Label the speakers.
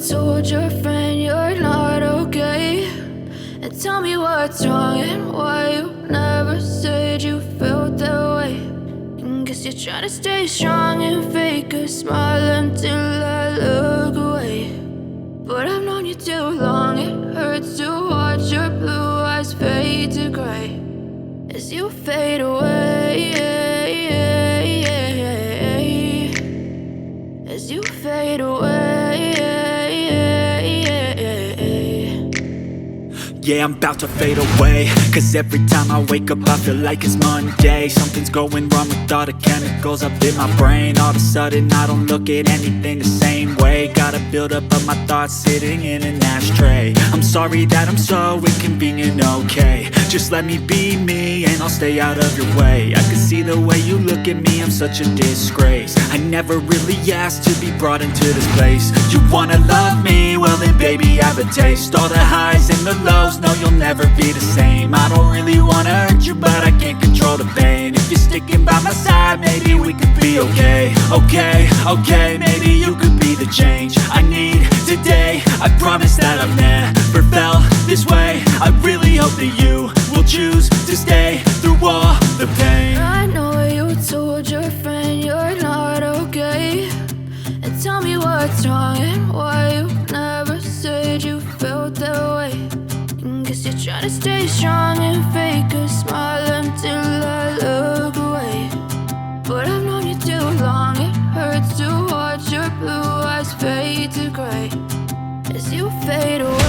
Speaker 1: told your friend you're not okay, and tell me what's wrong and why you never said you felt that way. And guess you're trying to stay strong and fake a smile until I look away. But I've known you too long, it hurts to watch your blue eyes fade to gray as you fade away, as you fade away.
Speaker 2: Yeah, I'm about to fade away, cause every time I wake up I feel like it's Monday. Something's going wrong with all the chemicals up in my brain. All of a sudden I don't look at anything the same way. Got a buildup of my thoughts sitting in an ashtray. I'm sorry that I'm so inconvenient, okay. Just let me be me and I'll stay out of your way. I can see the way you look at me, I'm such a disgrace. I never really asked to be brought into this place. You wanna love me? Well then baby I have a taste. All the highs and the lows, no you'll never be the same. I don't really wanna hurt you but I can't control the pain. If you're sticking by my side maybe we could be okay. Okay, maybe you could be the change I need today. I promise that I've never felt this way. I really hope that you will choose to stay through all the pain.
Speaker 1: I know you told your friend you're not okay, and tell me what's wrong and why you never said you felt that way. And guess you're trying to stay strong and fake a smile until I look away. But I've known you too long, it hurts to watch your blue eyes fade to gray as you fade away.